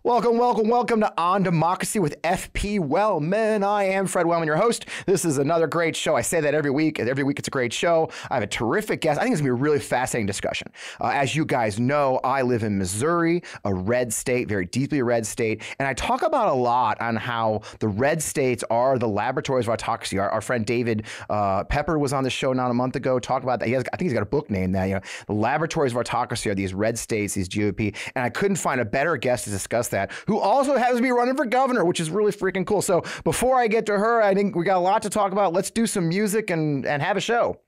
Welcome to On Democracy with FP Wellman. I am Fred Wellman, your host. This is another great show. I say that every week. Every week it's a great show. I have a terrific guest. I think it's going to be a really fascinating discussion. As you guys know, I live in Missouri, a red state, very deeply red state. And I talk about a lot on how the red states are the laboratories of autocracy. Our friend David Pepper was on the show not a month ago, talked about that. I think he's got a book named that. The laboratories of autocracy are these red states, these GOP. And I couldn't find a better guest to discuss that, who also happens to be running for governor, which is really freaking cool. So before I get to her, I think we got a lot to talk about. Let's do some music and have a show.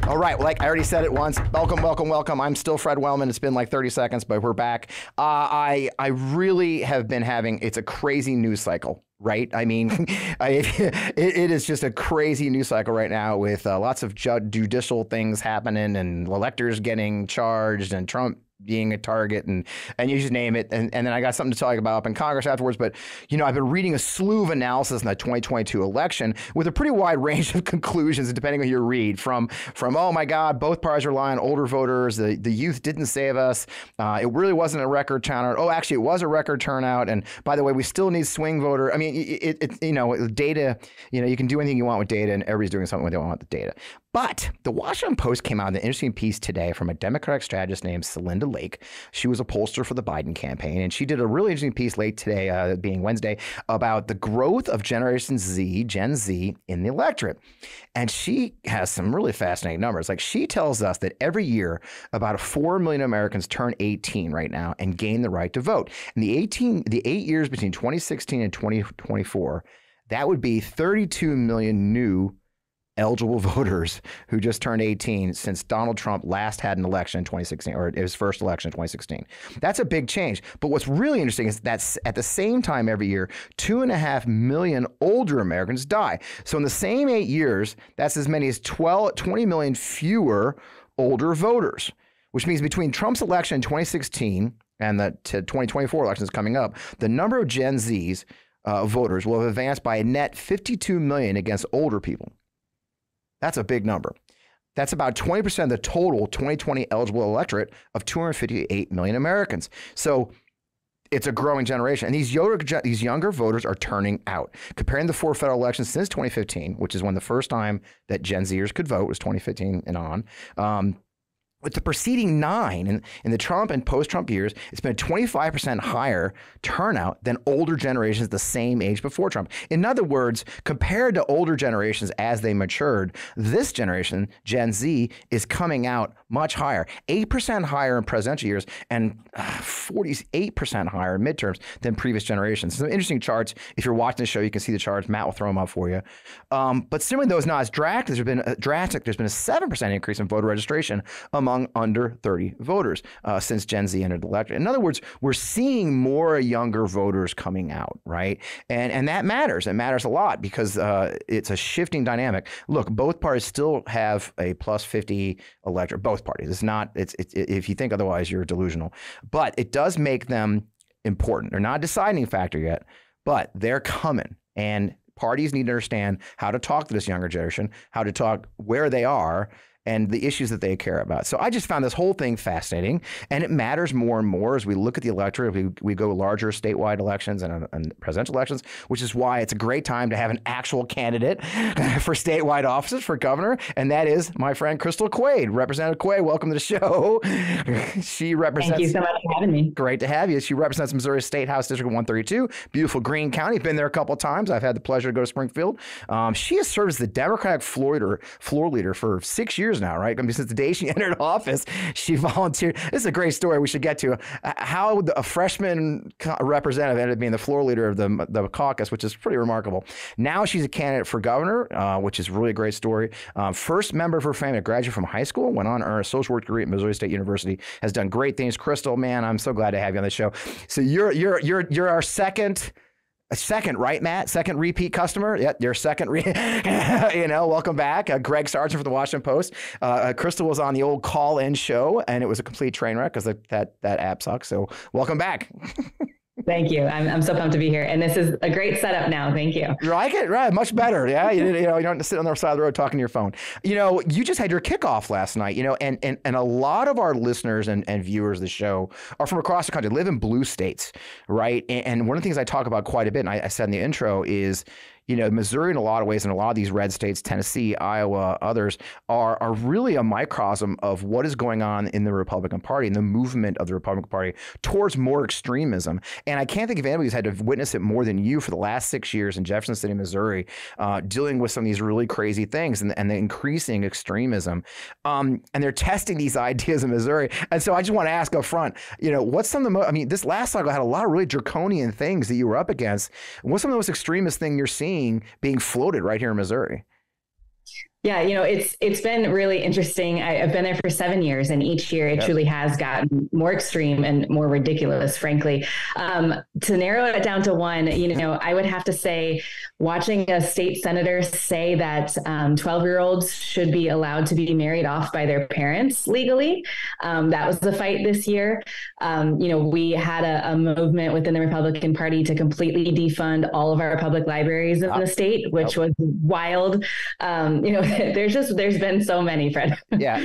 All right, like I already said it once, welcome. I'm still Fred Wellman. It's been like 30 seconds, but we're back. I really have been having, it's a crazy news cycle, right? I mean, it is just a crazy news cycle right now with lots of judicial things happening and electors getting charged and Trump being a target and you just name it. And then I got something to talk about up in Congress afterwards. But, I've been reading a slew of analysis in the 2022 election with a pretty wide range of conclusions, depending on who you read, from, oh my God, both parties rely on older voters. The youth didn't save us. It really wasn't a record turnout. Oh, actually, it was a record turnout. And by the way, we still need swing voter. I mean, data, you can do anything you want with data, and everybody's doing something when they want the data. But the Washington Post came out with an interesting piece today from a Democratic strategist named Celinda Lake. She was a pollster for the Biden campaign, and she did a really interesting piece late today, being Wednesday, about the growth of Generation Z, Gen Z, in the electorate. And she has some really fascinating numbers. Like, she tells us that every year, about 4 million Americans turn 18 right now and gain the right to vote. And the 8 years between 2016 and 2024, that would be 32 million new eligible voters who just turned 18 since Donald Trump last had an election in 2016, or his first election in 2016. That's a big change. But what's really interesting is that at the same time every year, 2.5 million older Americans die. So in the same 8 years, that's as many as 20 million fewer older voters, which means between Trump's election in 2016 and the 2024 elections coming up, the number of Gen Z's voters will have advanced by a net 52 million against older people. That's a big number. That's about 20% of the total 2020 eligible electorate of 258 million Americans. So it's a growing generation. And these younger voters are turning out. Comparing the 4 federal elections since 2015, which is when the first time that Gen Zers could vote was 2015 and on, with the preceding 9 in the Trump and post-Trump years, it's been a 25% higher turnout than older generations the same age before Trump. In other words, compared to older generations as they matured, this generation, Gen Z, is coming out much higher, 8% higher in presidential years and 48% higher in midterms than previous generations. Some interesting charts. If you're watching the show, you can see the charts. Matt will throw them up for you. But similarly, though, it's not as drastic. There's been a 7% increase in voter registration among under 30 voters since Gen Z entered the electorate. In other words, we're seeing more younger voters coming out, right? And that matters. It matters a lot because it's a shifting dynamic. Look, both parties still have a plus 50 electorate. Both parties. It's not. It's if you think otherwise, you're delusional. But it does make them important. They're not a deciding factor yet, but they're coming. And parties need to understand how to talk to this younger generation, how to talk where they are, and the issues that they care about. So I just found this whole thing fascinating, and it matters more and more as we look at the electorate. We go larger statewide elections and presidential elections, which is why it's a great time to have an actual candidate for statewide offices for governor, and that is my friend Crystal Quaid. Representative Quaid, welcome to the show. She represents. Thank you so much for having me. Great to have you. She represents Missouri State House District 132, beautiful Greene County. Been there a couple of times. I've had the pleasure to go to Springfield. She has served as the Democratic floor leader for 6 years now, right? I mean, since the day she entered office, she volunteered. This is a great story we should get to. How a freshman representative ended up being the floor leader of the caucus, which is pretty remarkable. Now she's a candidate for governor, which is really a great story. First member of her family to graduate from high school, went on to earn a social work degree at Missouri State University, has done great things. Crystal, man, I'm so glad to have you on the show. So you're our second, right, Matt? Second repeat customer? Yep, your second. Welcome back. Greg Sargent for the Washington Post. Crystal was on the old call-in show, and it was a complete train wreck because that app sucks. So welcome back. Thank you. I'm so pumped to be here. And this is a great setup now. Thank you. You like it? Right. Much better. Yeah. You don't have to sit on the other side of the road talking to your phone. You just had your kickoff last night, and a lot of our listeners and viewers of the show are from across the country, live in blue states, right? And one of the things I talk about quite a bit, and I said in the intro, is Missouri in a lot of ways, and a lot of these red states, Tennessee, Iowa, others, are really a microcosm of what is going on in the Republican Party and the movement of the Republican Party towards more extremism. And I can't think of anybody who's had to witness it more than you for the last 6 years in Jefferson City, Missouri, dealing with some of these really crazy things and the increasing extremism. And they're testing these ideas in Missouri. And so I just want to ask up front, what's some of the this last cycle had a lot of really draconian things that you were up against. What's some of the most extremist thing you're seeing being floated right here in Missouri? Yeah, it's been really interesting. I've been there for 7 years, and each year it truly has gotten more extreme and more ridiculous, frankly. To narrow it down to one, I would have to say watching a state senator say that 12-year-olds should be allowed to be married off by their parents legally. That was the fight this year. We had a movement within the Republican Party to completely defund all of our public libraries in the state, which was wild. There's been so many, Fred. Yeah.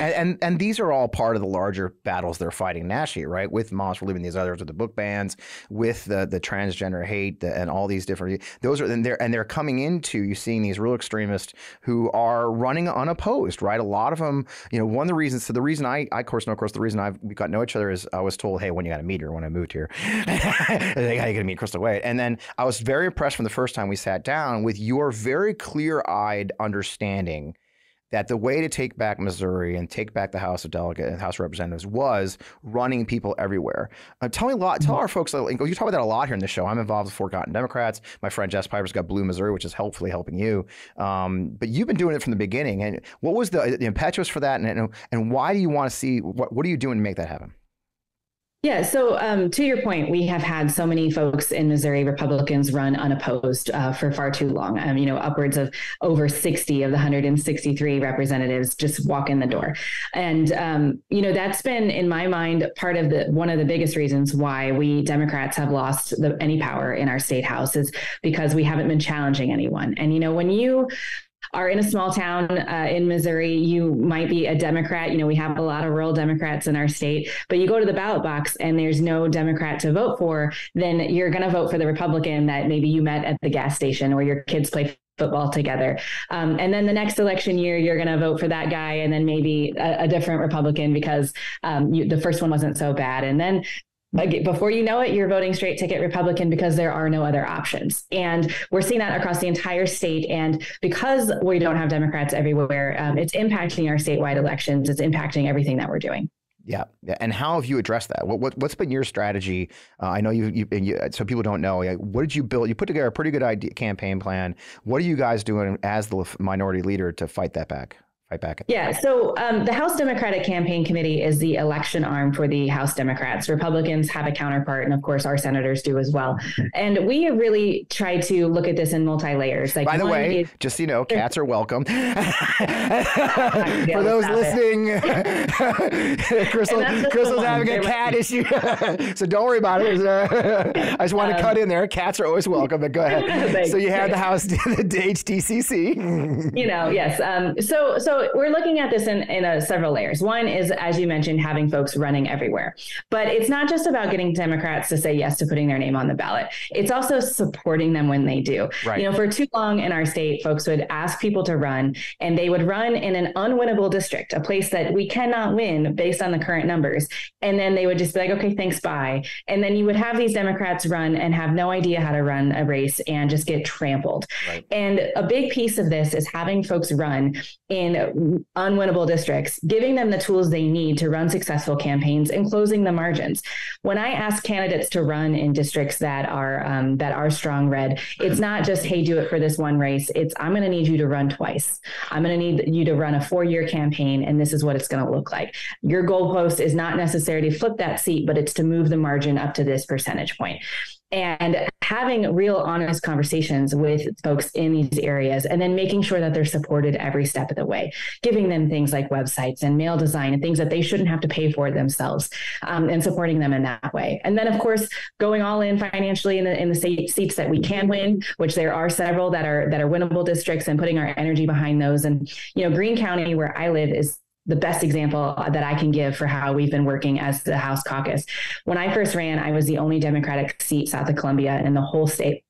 And these are all part of the larger battles they're fighting nationally, right? With Moms for Leaving, these others, with the book bans, with the transgender hate, and all these different, those are, and they're coming into, you seeing these real extremists who are running unopposed, right? A lot of them, one of the reasons, so the reason I of course, the reason we got to know each other is I was told, hey, when you got to meet her when I moved here, they got to meet Crystal Wade. And then I was very impressed from the first time we sat down with your very clear-eyed understanding that the way to take back Missouri and take back the House of Delegates and House of Representatives was running people everywhere. Tell our folks, you talk about that a lot here in the show. I'm involved with Forgotten Democrats. My friend Jess Piper's got Blue Missouri, which is hopefully helping you. But you've been doing it from the beginning. And what was the impetus for that? And why do you want to see, what are you doing to make that happen? Yeah. So to your point, we have had so many folks in Missouri, Republicans, run unopposed for far too long. Upwards of over 60 of the 163 representatives just walk in the door. And, that's been, in my mind, part of one of the biggest reasons why we Democrats have lost any power in our state house is because we haven't been challenging anyone. And, when you are in a small town in Missouri, you might be a Democrat. We have a lot of rural Democrats in our state, but you go to the ballot box and there's no Democrat to vote for, then you're going to vote for the Republican that maybe you met at the gas station or your kids play football together. And then the next election year, you're going to vote for that guy and then maybe a different Republican because the first one wasn't so bad. And then before you know it, you're voting straight ticket Republican because there are no other options. And we're seeing that across the entire state. And because we don't have Democrats everywhere, it's impacting our statewide elections. It's impacting everything that we're doing. Yeah. And how have you addressed that? What's been your strategy? I know you so people don't know, what did you build? You put together a pretty good campaign plan. What are you guys doing as the minority leader to fight that back? Right back. Yeah. So the House Democratic Campaign Committee is the election arm for the House Democrats. Republicans have a counterpart, and of course, our senators do as well. And we really try to look at this in multi-layers. By the way, just so you know, cats are welcome. For those listening, Crystal's having a cat issue, so don't worry about it. I just want to cut in there. Cats are always welcome. But go ahead. So you have the House, the HDCC. Yes. So we're looking at this in several layers. One is, as you mentioned, having folks running everywhere. But it's not just about getting Democrats to say yes to putting their name on the ballot. It's also supporting them when they do. Right. For too long in our state, folks would ask people to run, and they would run in an unwinnable district, a place that we cannot win based on the current numbers. And then they would just be like, okay, thanks, bye. And then you would have these Democrats run and have no idea how to run a race and just get trampled. Right. And a big piece of this is having folks run in unwinnable districts, giving them the tools they need to run successful campaigns and closing the margins. When I ask candidates to run in districts that are strong red, it's not just, hey, do it for this one race. It's, I'm going to need you to run twice. I'm going to need you to run a 4-year campaign, and this is what it's going to look like. Your goalpost is not necessarily to flip that seat, but it's to move the margin up to this percentage point. and having real honest conversations with folks in these areas, and then making sure that they're supported every step of the way, giving them things like websites and mail design and things that they shouldn't have to pay for themselves, and supporting them in that way. And then, of course, going all in financially in the seats that we can win, which there are several that are winnable districts, and putting our energy behind those. And, Greene County, where I live, is the best example that I can give for how we've been working as the House caucus. When I first ran, I was the only Democratic seat south of Columbia in the whole state.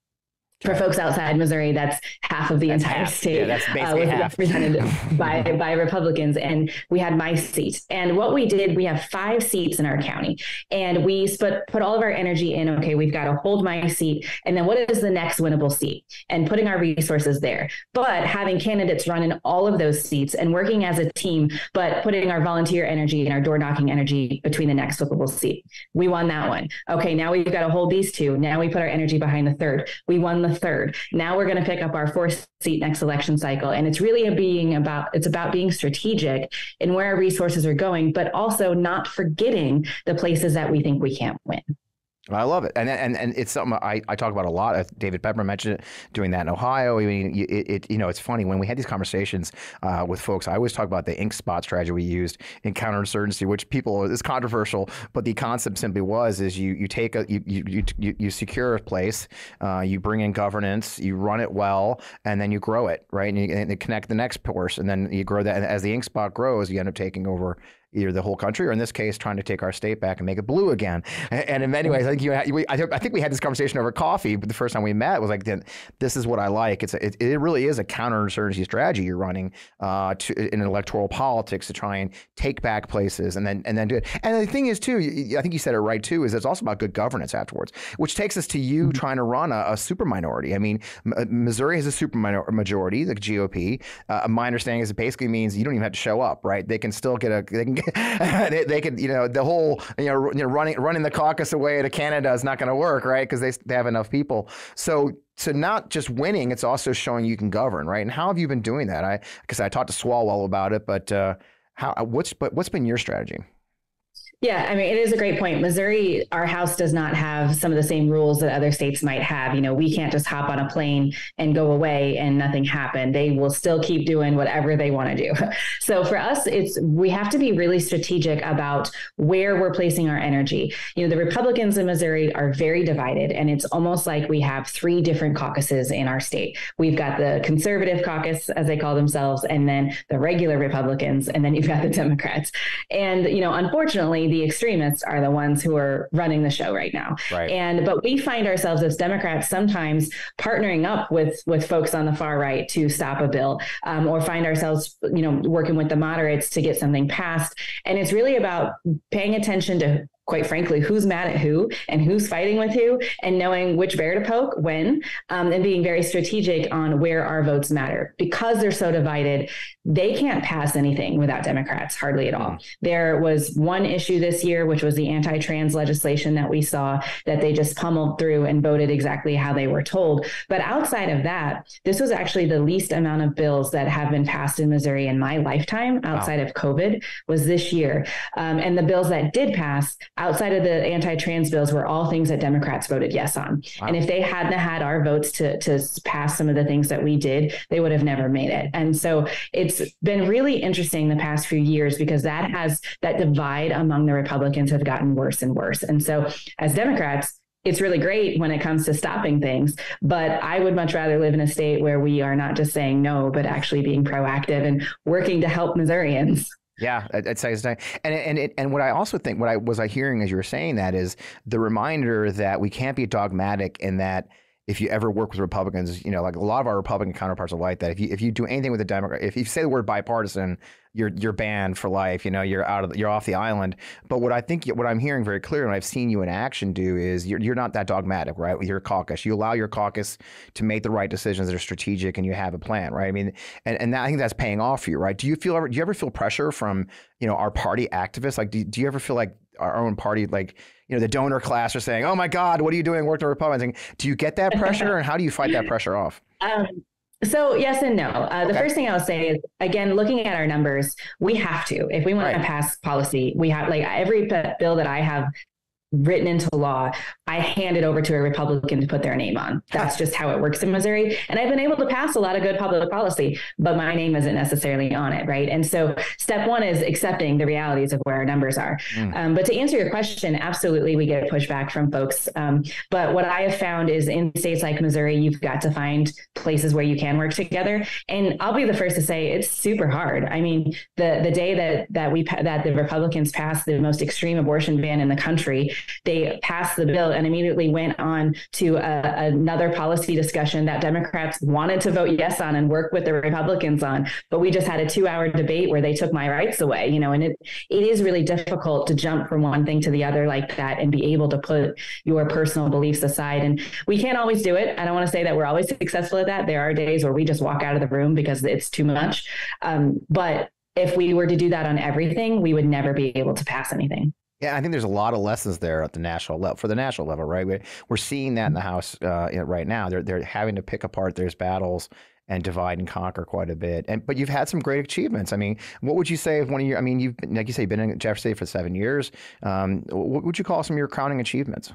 For folks outside Missouri, that's half of the entire state. Yeah, that's basically half. Represented by Republicans, and we had my seat. And what we did, we have 5 seats in our county, and we put all of our energy in, okay, we've got to hold my seat, and then what is the next winnable seat? And putting our resources there. But having candidates run in all of those seats and working as a team, but putting our volunteer energy and our door knocking energy between the next flippable seat. We won that one. Okay, now we've got to hold these 2. Now we put our energy behind the 3rd. We won the 3rd. Now we're going to pick up our 4th seat next election cycle. And it's really about being strategic in where our resources are going, but also not forgetting the places that we think we can't win. I love it. And it's something I talk about a lot. David Pepper mentioned it, doing that in Ohio. I mean, it's funny when we had these conversations with folks, I always talk about the ink spot strategy we used in counterinsurgency, which people is controversial, but the concept simply is you take you secure a place, you bring in governance, you run it well, and then you grow it, right? And you connect the next person, and then you grow that. And as the ink spot grows, you end up taking over either the whole country, or in this case, trying to take our state back and make it blue again. And in many ways, I think we had this conversation over coffee, but the first time we met was like, this is what I like. It really is a counterinsurgency strategy you're running in electoral politics to try and take back places and then do it. And the thing is too, I think you said it right too, is it's also about good governance afterwards, which takes us to you trying to run a super minority. I mean, Missouri has a super majority, the GOP. My understanding is it basically means you don't even have to show up, right? They can still get they could, the whole, running the caucus away to Canada is not going to work, right? Because they have enough people. So not just winning, it's also showing you can govern, right? And how have you been doing that? Because I talked to Swalwell about it, but what's been your strategy? Yeah, I mean, it is a great point. Missouri, our House does not have some of the same rules that other states might have. We can't just hop on a plane and go away and nothing happened. They will still keep doing whatever they want to do. So for us, we have to be really strategic about where we're placing our energy. The Republicans in Missouri are very divided, and it's almost like we have 3 different caucuses in our state. We've got the conservative caucus, as they call themselves, and then the regular Republicans, and then you've got the Democrats. And, unfortunately, the extremists are the ones who are running the show right now. Right. But we find ourselves as Democrats sometimes partnering up with folks on the far right to stop a bill, or find ourselves, working with the moderates to get something passed. And it's really about paying attention to, quite frankly, who's mad at who and who's fighting with who, and knowing which bear to poke when, and being very strategic on where our votes matter. Because they're so divided, they can't pass anything without Democrats, hardly at all. There was one issue this year, which was the anti-trans legislation that we saw that they just pummeled through and voted exactly how they were told. But outside of that, this was actually the least amount of bills that have been passed in Missouri in my lifetime outside of COVID was this year. And the bills that did pass outside of the anti-trans bills were all things that Democrats voted yes on. Wow. And if they hadn't had our votes to pass some of the things that we did, they would have never made it. And so it's been really interesting the past few years, because that divide among the Republicans have gotten worse and worse. And so as Democrats, it's really great when it comes to stopping things, but I would much rather live in a state where we are not just saying no, but actually being proactive and working to help Missourians. Yeah, it's and what I also think, what I was hearing as you were saying that, is the reminder that we can't be dogmatic in that. If you ever work with Republicans, like a lot of our Republican counterparts are like that. If you do anything with a Democrat, if you say the word bipartisan, you're banned for life. You're off the island. But what I'm hearing very clearly, and I've seen you in action do, is you're not that dogmatic, right? With your caucus, you allow your caucus to make the right decisions that are strategic, and you have a plan, right? I mean, and I think that's paying off for you, right? Do you ever feel pressure from our party activists? Like, do you ever feel like our own party, like, the donor class are saying, "Oh my God, what are you doing? Work the Republicans." Do you get that pressure, and how do you fight that pressure off? So yes and no. The first thing I'll say is, again, looking at our numbers, we have to, if we want to pass policy, we have, like, every bill that I have written into law, I hand it over to a Republican to put their name on. That's just how it works in Missouri. And I've been able to pass a lot of good public policy, but my name isn't necessarily on it, right? And so step one is accepting the realities of where our numbers are. But to answer your question, absolutely, we get pushback from folks. But what I have found is in states like Missouri, you've got to find places where you can work together. And I'll be the first to say it's super hard. I mean, the day that the Republicans passed the most extreme abortion ban in the country, they passed the bill and immediately went on to another policy discussion that Democrats wanted to vote yes on and work with the Republicans on. But we just had a 2-hour debate where they took my rights away, and it is really difficult to jump from one thing to the other like that and be able to put your personal beliefs aside. And we can't always do it. I don't want to say that we're always successful at that. There are days where we just walk out of the room because it's too much. But if we were to do that on everything, we would never be able to pass anything. Yeah, I think there's a lot of lessons there at the national level, for the national level, right? We're seeing that in the House right now. They're having to pick apart those battles and divide and conquer quite a bit. But you've had some great achievements. I mean, what would you say of one of your? I mean, you've, like you say, you've been in Jefferson State for 7 years. What would you call some of your crowning achievements?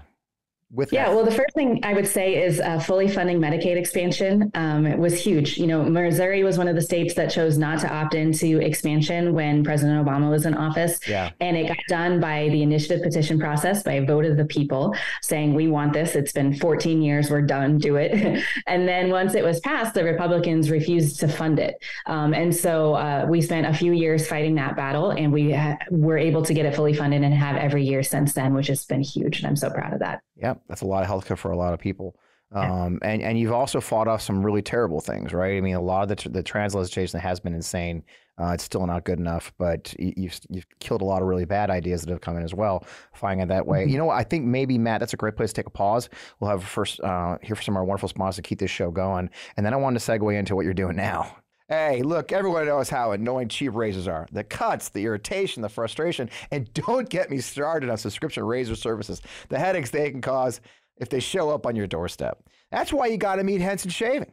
Well, the first thing I would say is fully funding Medicaid expansion. It was huge. Missouri was one of the states that chose not to opt into expansion when President Obama was in office. Yeah. And it got done by the initiative petition process, by a vote of the people saying, we want this. It's been 14 years. We're done. Do it. And then once it was passed, the Republicans refused to fund it. And so we spent a few years fighting that battle, and we were able to get it fully funded and have every year since then, which has been huge. And I'm so proud of that. Yeah, that's a lot of healthcare for a lot of people. And you've also fought off some really terrible things, right? I mean, a lot of the trans legislation has been insane. It's still not good enough, but you've killed a lot of really bad ideas that have come in as well, fighting it that way. Mm-hmm. You know what? I think maybe, Matt, that's a great place to take a pause. We'll have first hear from some of our wonderful sponsors to keep this show going. And then I wanted to segue into what you're doing now. Hey, look, everyone knows how annoying cheap razors are. The cuts, the irritation, the frustration, and don't get me started on subscription razor services. The headaches they can cause if they show up on your doorstep. That's why you got to meet Henson Shaving.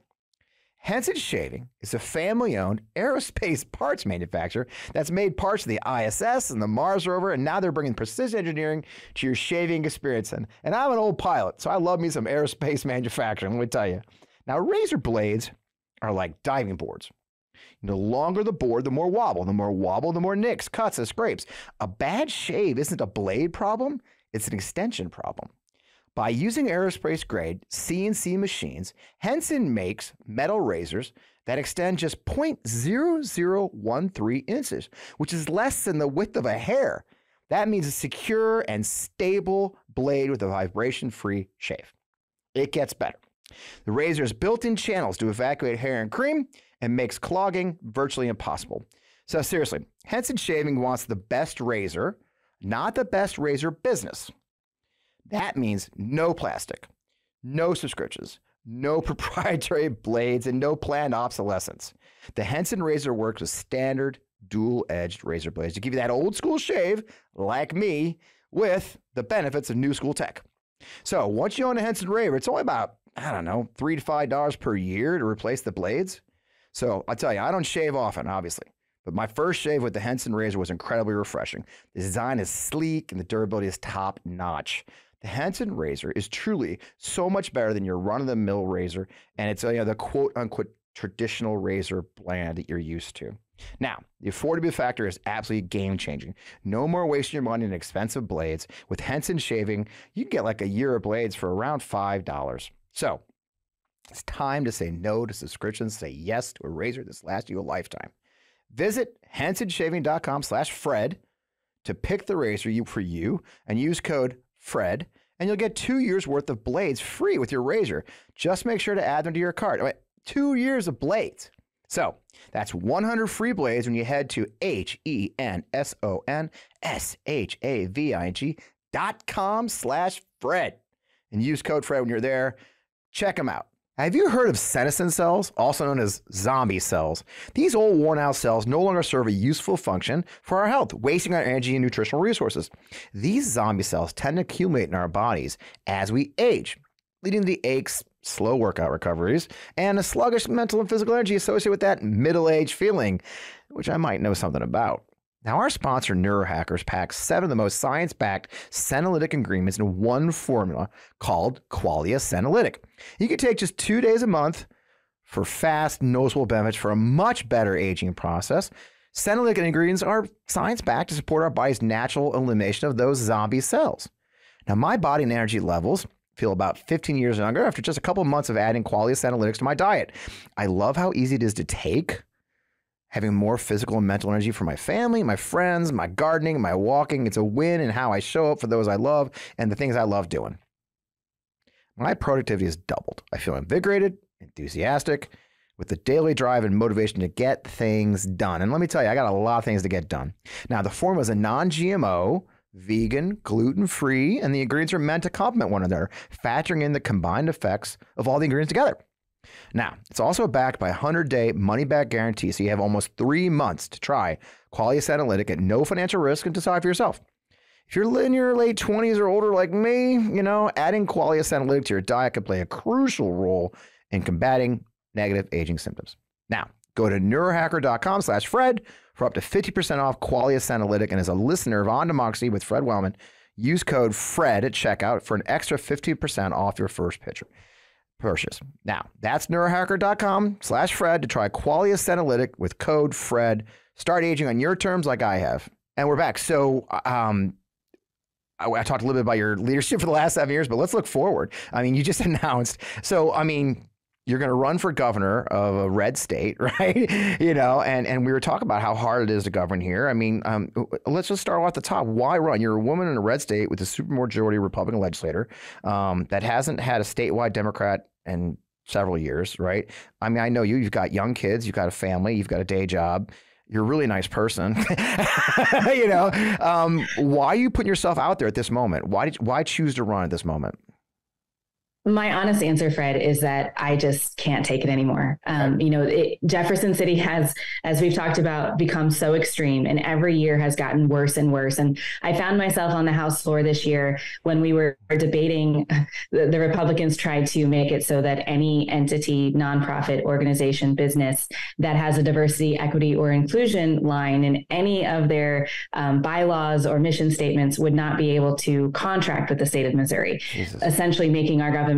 Henson Shaving is a family-owned aerospace parts manufacturer that's made parts of the ISS and the Mars rover, and now they're bringing precision engineering to your shaving experience. And I'm an old pilot, so I love me some aerospace manufacturing, let me tell you. Now, razor blades are like diving boards. The longer the board, the more wobble. The more wobble, the more nicks, cuts, and scrapes. A bad shave isn't a blade problem, it's an extension problem. By using aerospace-grade CNC machines, Henson makes metal razors that extend just 0.0013 inches, which is less than the width of a hair. That means a secure and stable blade with a vibration-free shave. It gets better. The razor has built-in channels to evacuate hair and cream and makes clogging virtually impossible. So seriously, Henson Shaving wants the best razor, not the best razor business. That means no plastic, no subscriptions, no proprietary blades, and no planned obsolescence. The Henson razor works with standard dual-edged razor blades to give you that old school shave, like me, with the benefits of new school tech. So once you own a Henson razor, it's only about, $3 to $5 per year to replace the blades. So I'll tell you, I don't shave often, obviously, but my first shave with the Henson razor was incredibly refreshing. The design is sleek and the durability is top notch. The Henson razor is truly so much better than your run-of-the-mill razor, and it's the quote-unquote traditional razor brand that you're used to. Now, the affordability factor is absolutely game-changing. No more wasting your money on expensive blades. With Henson Shaving, you can get like a year of blades for around $5. So it's time to say no to subscriptions, say yes to a razor that's lasts you a lifetime. Visit HensonShaving.com/Fred to pick the razor for you and use code FRED, and you'll get 2 years worth of blades free with your razor. Just make sure to add them to your cart. 2 years of blades. So that's 100 free blades when you head to HensonShaving.com/Fred and use code FRED when you're there. Check them out. Have you heard of senescent cells, also known as zombie cells? These old worn-out cells no longer serve a useful function for our health, wasting our energy and nutritional resources. These zombie cells tend to accumulate in our bodies as we age, leading to the aches, slow workout recoveries, and a sluggish mental and physical energy associated with that middle-aged feeling, which I might know something about. Now, our sponsor, Neurohackers, packs 7 of the most science-backed senolytic ingredients in one formula called Qualia Senolytic. You can take just 2 days a month for fast, noticeable benefits for a much better aging process. Senolytic ingredients are science-backed to support our body's natural elimination of those zombie cells. Now, my body and energy levels feel about 15 years younger after just a couple of months of adding Qualia Senolytics to my diet. I love how easy it is to take, having more physical and mental energy for my family, my friends, my gardening, my walking. It's a win in how I show up for those I love and the things I love doing. My productivity is doubled. I feel invigorated, enthusiastic, with the daily drive and motivation to get things done. And let me tell you, I got a lot of things to get done. Now, the formula is a non-GMO, vegan, gluten-free, and the ingredients are meant to complement one another, factoring in the combined effects of all the ingredients together. Now, it's also backed by a 100-day money-back guarantee, so you have almost 3 months to try Qualia Senolytic at no financial risk and decide for yourself. If you're in your late 20s or older like me, adding Qualia Senolytic to your diet can play a crucial role in combating negative aging symptoms. Now, go to neurohacker.com/Fred for up to 50% off Qualia Senolytic, and as a listener of On Democracy with Fred Wellman, use code FRED at checkout for an extra 15% off your first purchase. Now, that's neurohacker.com/Fred to try Qualia Senolytic with code FRED. Start aging on your terms like I have. And we're back. So I talked a little bit about your leadership for the last 7 years, but let's look forward. I mean, you just announced. So, you're going to run for governor of a red state, right? And we were talking about how hard it is to govern here. Let's just start off at the top. Why run? You're a woman in a red state with a supermajority Republican legislator that hasn't had a statewide Democrat in several years, right? I know you've got young kids, you've got a family, you've got a day job. You're a really nice person. Why are you putting yourself out there at this moment? Why choose to run at this moment? My honest answer, Fred, is that I just can't take it anymore. Jefferson City has, as we've talked about, become so extreme, and every year has gotten worse and worse. And I found myself on the House floor this year when we were debating, the Republicans tried to make it so that any entity, nonprofit, organization, business that has a diversity, equity, or inclusion line in any of their bylaws or mission statements would not be able to contract with the state of Missouri, Jesus. Essentially making our government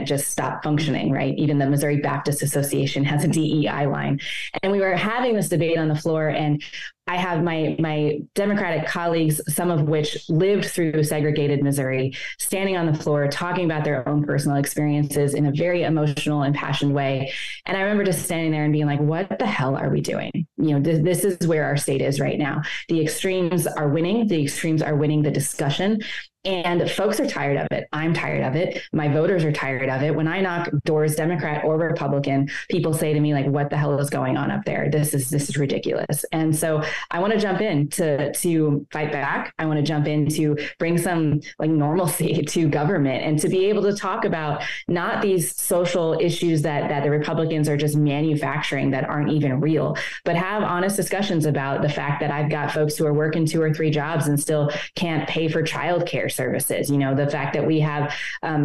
just stop functioning, right? Even the Missouri Baptist Association has a DEI line. And we were having this debate on the floor, and I have my Democratic colleagues, some of which lived through segregated Missouri, standing on the floor, talking about their own personal experiences in a very emotional and passionate way. And I remember just standing there and being like, what the hell are we doing? This is where our state is right now. The extremes are winning. The extremes are winning the discussion. And folks are tired of it. I'm tired of it. My voters are tired of it. When I knock doors, Democrat or Republican, people say to me, like, what the hell is going on up there? This is ridiculous. And so I want to jump in to fight back. I want to jump in to bring some normalcy to government and to be able to talk about not these social issues that the Republicans are just manufacturing that aren't even real, but have honest discussions about the fact that I've got folks who are working 2 or 3 jobs and still can't pay for childcare services. The fact that we have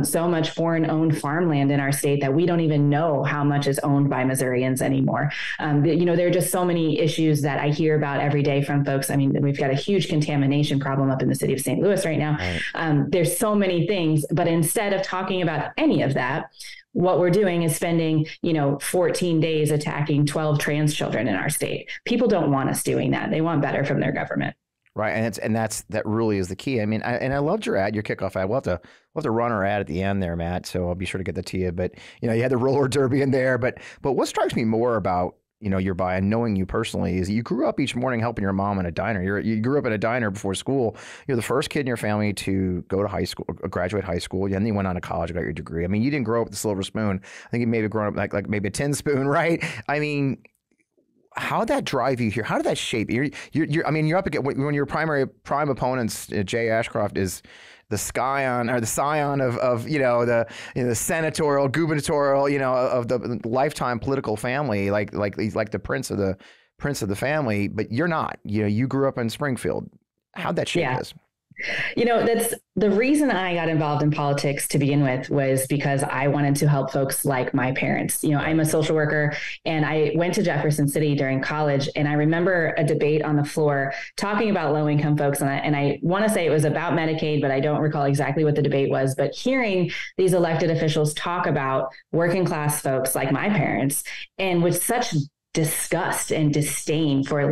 so much foreign owned farmland in our state that we don't even know how much is owned by Missourians anymore. There are just so many issues that I hear about every day from folks. We've got a huge contamination problem up in the city of St. Louis right now. Right. There's so many things, but instead of talking about any of that, what we're doing is spending, 14 days attacking 12 trans children in our state. People don't want us doing that. They want better from their government. Right. And that really is the key. I loved your ad, your kickoff ad. We'll have to run our ad at the end there, Matt. So I'll be sure to get that to you. But, you had the roller derby in there. But what strikes me more about, your bio and knowing you personally is you grew up each morning helping your mom in a diner. You grew up in a diner before school. You're the first kid in your family to go to high school, graduate high school. And then you went on to college and got your degree. You didn't grow up with a silver spoon. I think you maybe grown up like maybe a tin spoon, right? How did that drive you here? How did that shape you? You're up against when your prime opponents, Jay Ashcroft, is the scion of the senatorial, gubernatorial, of the lifetime political family, like he's like the prince of the family. But you're not. You grew up in Springfield. How'd that shape this? That's the reason I got involved in politics to begin with, was because I wanted to help folks like my parents. I'm a social worker, and I went to Jefferson City during college, and I remember a debate on the floor talking about low income folks. And I want to say it was about Medicaid, but I don't recall exactly what the debate was. But hearing these elected officials talk about working class folks like my parents, and with such disgust and disdain for,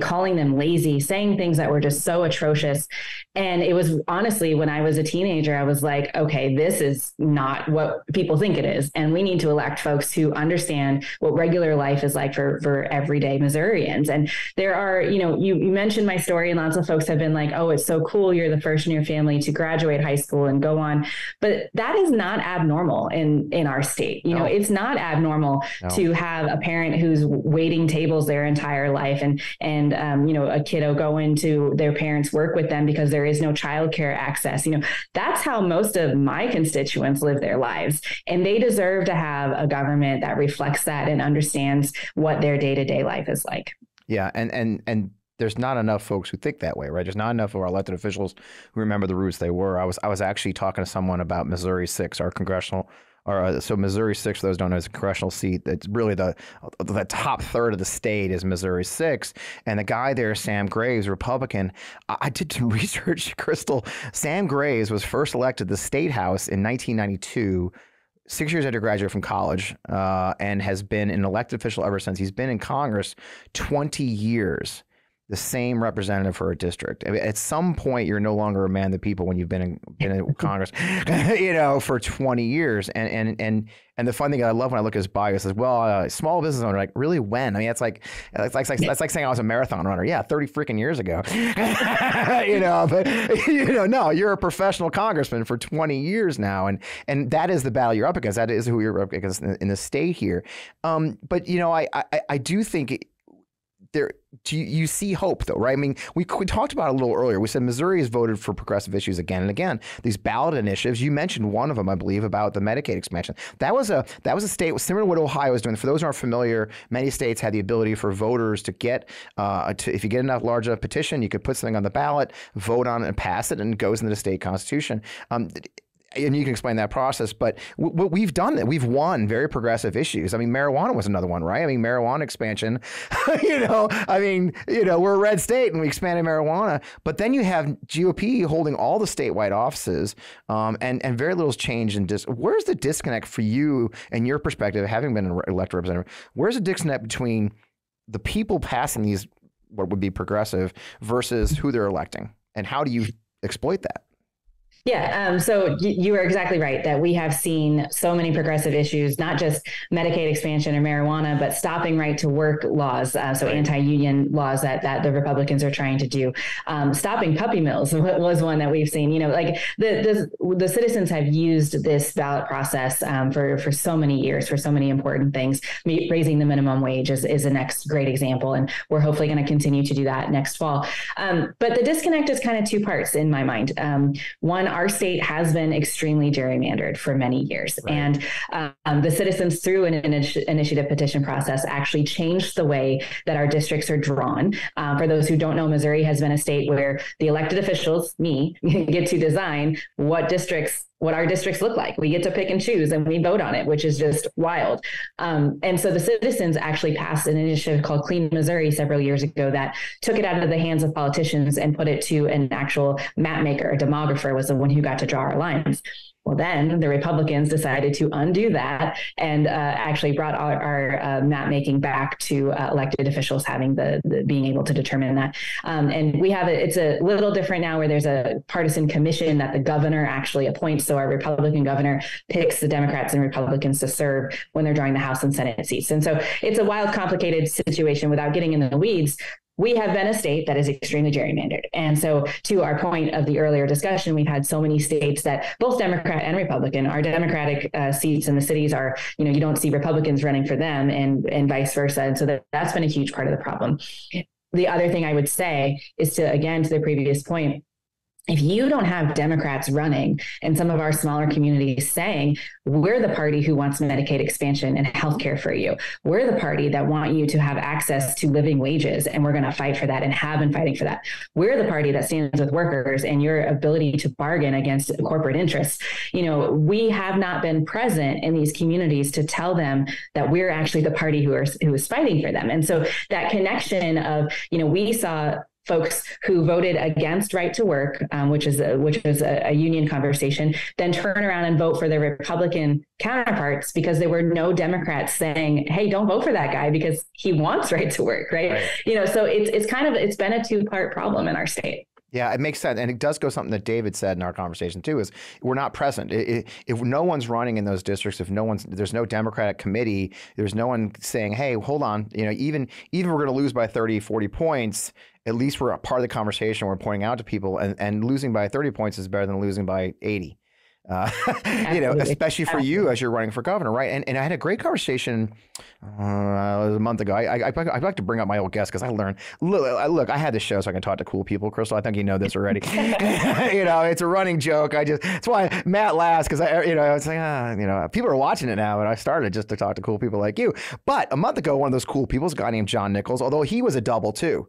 calling them lazy, saying things that were just so atrocious. And it was honestly, when I was a teenager, I was like, okay, this is not what people think it is. And we need to elect folks who understand what regular life is like for everyday Missourians. And there are, you mentioned my story, and lots of folks have been like, oh, it's so cool, you're the first in your family to graduate high school and go on. But that is not abnormal in our state. No. It's not abnormal to have a parent who's waiting tables their entire life, and a kiddo go into their parents' work with them because there is no childcare access. That's how most of my constituents live their lives, and they deserve to have a government that reflects that and understands what their day-to-day life is like. Yeah, and there's not enough folks who think that way, right? There's not enough of our elected officials who remember the roots they were. I was actually talking to someone about Missouri 6, our congressional. So Missouri 6, for those who don't know, is a congressional seat. It's really the top third of the state is Missouri 6. And the guy there, Sam Graves, Republican, I did some research, Crystal. Sam Graves was first elected to the state house in 1992, 6 years after graduating from college, and has been an elected official ever since. He's been in Congress 20 years. The same representative for a district. I mean, at some point, you're no longer a man of the people when you've been in Congress, for 20 years. And the fun thing I love when I look at his bio, it says, well, small business owner, like, really when? I mean, that's like saying I was a marathon runner. Yeah, 30 freaking years ago. But no, you're a professional congressman for 20 years now, and that is the battle you're up against. That is who you're up against in the state here. But I do think. You see hope, though, right? I mean, we talked about it a little earlier. We said Missouri has voted for progressive issues again and again. These ballot initiatives. You mentioned one of them, I believe, about the Medicaid expansion. That was a state similar to what Ohio is doing. For those who aren't familiar, many states had the ability for voters to get if you get enough large enough petition, you could put something on the ballot, vote on it, and pass it, and it goes into the state constitution. And you can explain that process, but we've done that. We've won very progressive issues. I mean, marijuana was another one, right? I mean, marijuana expansion, we're a red state and we expanded marijuana, but then you have GOP holding all the statewide offices, and very little's changed. Where's the disconnect for you and your perspective, having been an elected representative? Where's the disconnect between the people passing these, what would be progressive, versus who they're electing? And how do you exploit that? Yeah. So you are exactly right that we have seen so many progressive issues, not just Medicaid expansion or marijuana, but stopping right to work laws. So anti-union laws that the Republicans are trying to do. Stopping puppy mills was one that we've seen. The citizens have used this ballot process for so many years, for so many important things. Raising the minimum wage is the next great example. And we're hopefully going to continue to do that next fall. But the disconnect is kind of two parts in my mind. One, our state has been extremely gerrymandered for many years. Right. And the citizens, through an initiative petition process, actually changed the way that our districts are drawn. For those who don't know, Missouri has been a state where the elected officials, me, get to design what our districts look like. We get to pick and choose, and we vote on it, which is just wild. And so the citizens actually passed an initiative called Clean Missouri several years ago that took it out of the hands of politicians and put it to an actual map maker. A demographer was the one who got to draw our lines. Well, then the Republicans decided to undo that and actually brought our map making back to elected officials having the being able to determine that. And we have it's a little different now, where there's a partisan commission that the governor actually appoints. So our Republican governor picks the Democrats and Republicans to serve when they're drawing the House and Senate seats. And so it's a wild, complicated situation. Without getting in the weeds, we have been a state that is extremely gerrymandered. And so, to our point of the earlier discussion, we've had so many states that both Democrat and Republican, our Democratic seats in the cities are, you don't see Republicans running for them, and vice versa. And so that's been a huge part of the problem. The other thing I would say is again, to the previous point, if you don't have Democrats running in some of our smaller communities saying, we're the party who wants Medicaid expansion and healthcare for you, we're the party that want you to have access to living wages, and we're going to fight for that and have been fighting for that. We're the party that stands with workers and your ability to bargain against corporate interests. We have not been present in these communities to tell them that we're actually the party who is fighting for them. And so that connection of, we saw folks who voted against right to work, which is a union conversation, then turn around and vote for their Republican counterparts because there were no Democrats saying, hey, don't vote for that guy because he wants right to work, right? So it's been a two-part problem in our state. Yeah, it makes sense. And it does go something that David said in our conversation too, is we're not present. If no one's running in those districts, there's no Democratic committee, there's no one saying, hey, hold on, even we're going to lose by 30, 40 points, at least we're a part of the conversation. We're pointing out to people, and losing by 30 points is better than losing by 80. Especially for you as you're running for governor, right? And I had a great conversation a month ago. I'd like to bring up my old guest because I learned. Look, I had this show so I can talk to cool people. Crystal, I think you know this already. It's a running joke. That's why Matt laughs because it's like people are watching it now, and I started just to talk to cool people like you. But a month ago, one of those cool people is a guy named John Nichols, although he was a double too.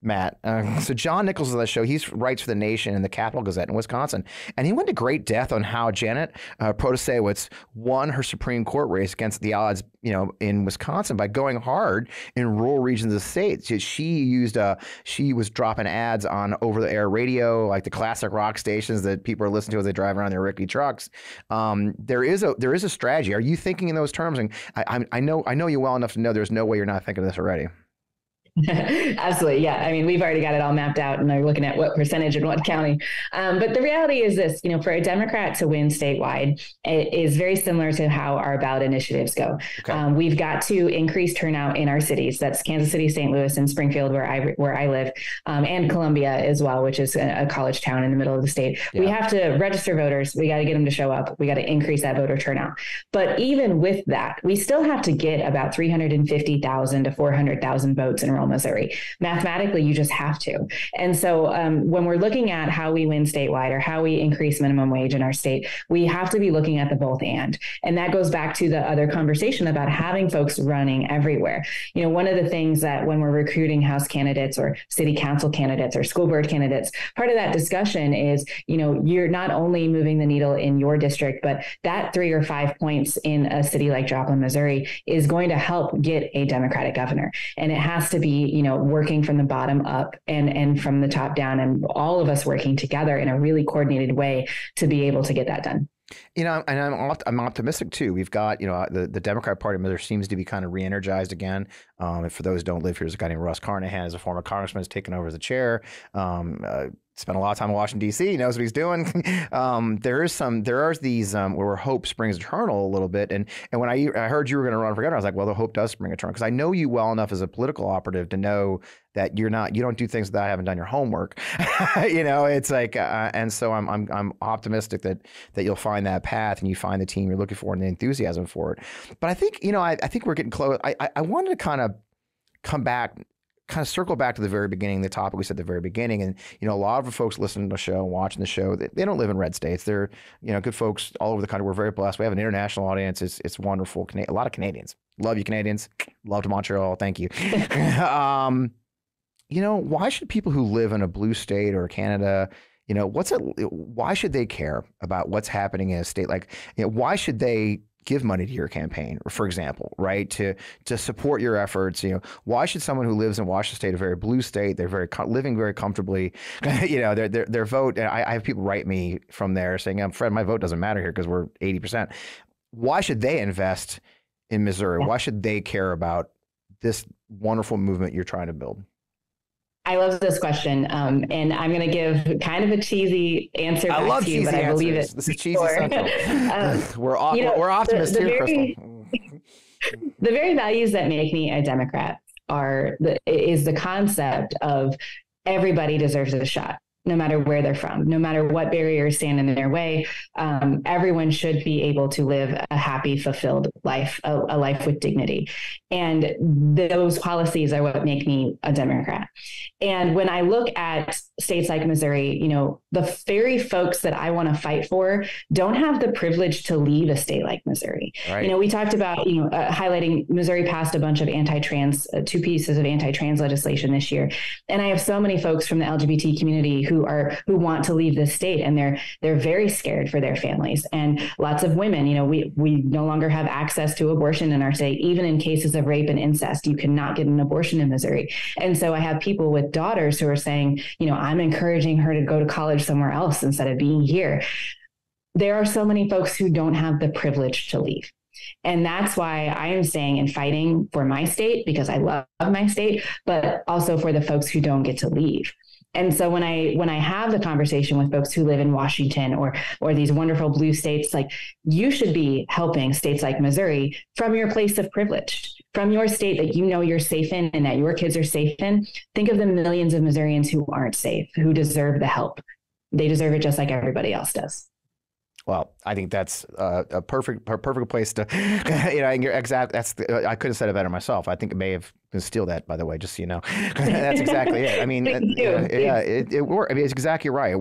Matt. So John Nichols is on the show. He writes for The Nation and the Capital Gazette in Wisconsin. And he went to great depth on how Janet Protasewicz won her Supreme Court race against the odds, in Wisconsin by going hard in rural regions of the state. She was dropping ads on over-the-air radio, like the classic rock stations that people are listening to as they drive around their rickety trucks. There is a strategy. Are you thinking in those terms? And I know you well enough to know there's no way you're not thinking of this already. Absolutely. Yeah. I mean, we've already got it all mapped out and are looking at what percentage in what county. But the reality is this, for a Democrat to win statewide, it is very similar to how our ballot initiatives go. Okay. We've got to increase turnout in our cities. That's Kansas City, St. Louis, and Springfield, where I live, and Columbia as well, which is a college town in the middle of the state. Yeah. We have to register voters. We got to get them to show up. We got to increase that voter turnout. But even with that, we still have to get about 350,000 to 400,000 votes in rural Missouri. Mathematically, you just have to. And so when we're looking at how we win statewide or how we increase minimum wage in our state, we have to be looking at the both and. And that goes back to the other conversation about having folks running everywhere. One of the things that when we're recruiting House candidates or city council candidates or school board candidates, part of that discussion is, you're not only moving the needle in your district, but that 3 or 5 points in a city like Joplin, Missouri is going to help get a Democratic governor. And it has to be, working from the bottom up and from the top down, and all of us working together in a really coordinated way to be able to get that done. And I'm optimistic too. We've got, the Democrat Party there seems to be kind of re-energized again. And for those who don't live here, there's a guy named Russ Carnahan, as a former congressman, has taken over as the chair. Spent a lot of time in Washington, D.C. He knows what he's doing. There are these where hope springs eternal a little bit. And when I heard you were going to run for governor, I was like, well, the hope does spring eternal, because I know you well enough as a political operative to know that you don't do things that I haven't done your homework. It's like, and so I'm optimistic that you'll find that path and you find the team you're looking for and the enthusiasm for it. But I think, I think we're getting close. I wanted to kind of circle back to the very beginning, the topic we said at the very beginning. And, a lot of the folks listening to the show, watching the show, they don't live in red states. They're, good folks all over the country. We're very blessed. We have an international audience. It's wonderful. A lot of Canadians. Love you, Canadians. Love to Montreal. Thank you. Why should people who live in a blue state or Canada, why should they care about what's happening in a state? Like, why should they give money to your campaign, for example, right? To support your efforts. Why should someone who lives in Washington State, a very blue state, they're living very comfortably, their vote. I have people write me from there saying, Fred, my vote doesn't matter here because we're 80%. Why should they invest in Missouri? Why should they care about this wonderful movement you're trying to build? I love this question, and I'm going to give kind of a cheesy answer back to you, but I believe it. This is cheesy central. We're optimists here, Crystal. The very values that make me a Democrat is the concept of everybody deserves a shot. no matter where they're from, no matter what barriers stand in their way. Everyone should be able to live a happy, fulfilled life, a life with dignity. And those policies are what make me a Democrat. And when I look at states like Missouri, you know, the very folks that I want to fight for don't have the privilege to leave a state like Missouri. Right. You know, we talked about, highlighting Missouri passed a bunch of two pieces of anti-trans legislation this year. And I have so many folks from the LGBT community who want to leave this state, and they're very scared for their families. And lots of women, you know, we no longer have access to abortion in our state. Even in cases of rape and incest, you cannot get an abortion in Missouri. And so I have people with daughters who are saying, you know, I'm encouraging her to go to college somewhere else instead of being here. There are so many folks who don't have the privilege to leave. And that's why I am staying and fighting for my state, because I love my state, but also for the folks who don't get to leave. And so when I have the conversation with folks who live in Washington or these wonderful blue states, like, you should be helping states like Missouri from your place of privilege, from your state that you know you're safe in and that your kids are safe in. Think of the millions of Missourians who aren't safe, who deserve the help. They deserve it just like everybody else does. Well, I think that's a perfect place to, you know, you're exact. I could have said it better myself. I think it may have steal that, by the way, just so you know. That's exactly it. I mean, it works. I mean, it's exactly right.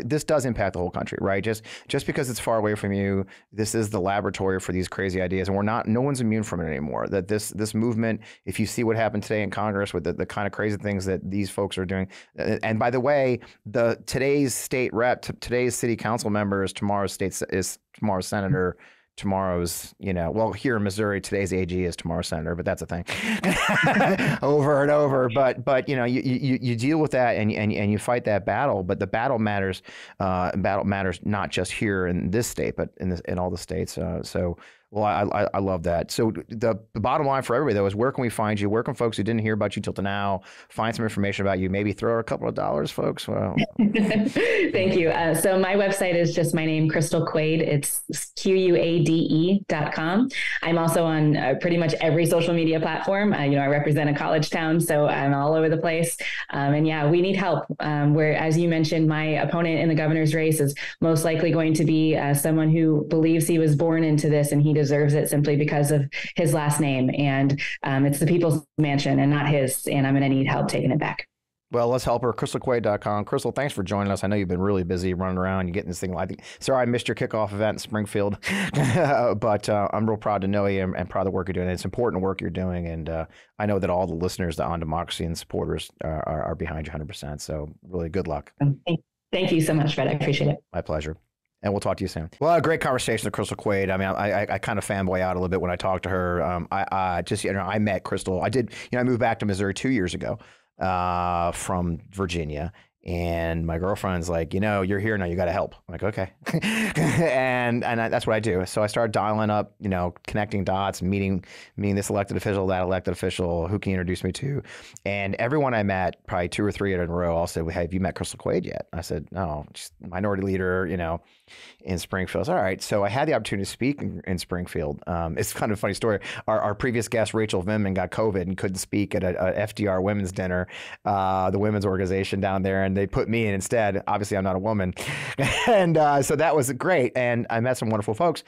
This does impact the whole country, right? Just because it's far away from you, this is the laboratory for these crazy ideas, and no one's immune from it anymore. That this movement, if you see what happened today in Congress with the kind of crazy things that these folks are doing, and by the way, today's state rep, today's city council members, tomorrow's tomorrow's senator. Tomorrow's, well, here in Missouri, today's AG is tomorrow's senator, but that's a thing over and over. But you deal with that and you fight that battle. But the battle matters. Battle matters not just here in this state, but in all the states. Well, I love that. So the bottom line for everybody, though, is where can we find you? Where can folks who didn't hear about you till now find some information about you? Maybe throw a couple of dollars, folks. Well, thank you. So my website is just my name, Crystal Quade. It's QUADE.com. I'm also on pretty much every social media platform. I represent a college town, so I'm all over the place. And yeah, we need help. Where, as you mentioned, my opponent in the governor's race is most likely going to be someone who believes he was born into this and he deserves it simply because of his last name. And it's the people's mansion and not his. And I'm going to need help taking it back. Well, let's help her. CrystalQuade.com. Crystal, thanks for joining us. I know you've been really busy running around. You're getting this thing. Sorry, I missed your kickoff event in Springfield, but I'm real proud to know you and proud of the work you're doing. It's important work you're doing, and I know that all the listeners to On Democracy and supporters are behind you 100%. So really good luck. Thank you so much, Fred. I appreciate it. My pleasure. And we'll talk to you soon. Well, a great conversation with Crystal Quade. I mean, I kind of fanboy out a little bit when I talked to her. I met Crystal. I moved back to Missouri 2 years ago from Virginia. And my girlfriend's like, you're here now, you got to help. I'm like, okay. and that's what I do. So I started dialing up, connecting dots, meeting this elected official, that elected official, who can you introduce me to? And everyone I met, probably 2 or 3 in a row, all said, well, hey, have you met Crystal Quade yet? I said, no, she's minority leader, in Springfield. All right. So I had the opportunity to speak in Springfield. It's kind of a funny story. Our previous guest, Rachel Vimman, got COVID and couldn't speak at a FDR women's dinner, the women's organization down there. And they put me in instead. Obviously, I'm not a woman. And so that was great. And I met some wonderful folks.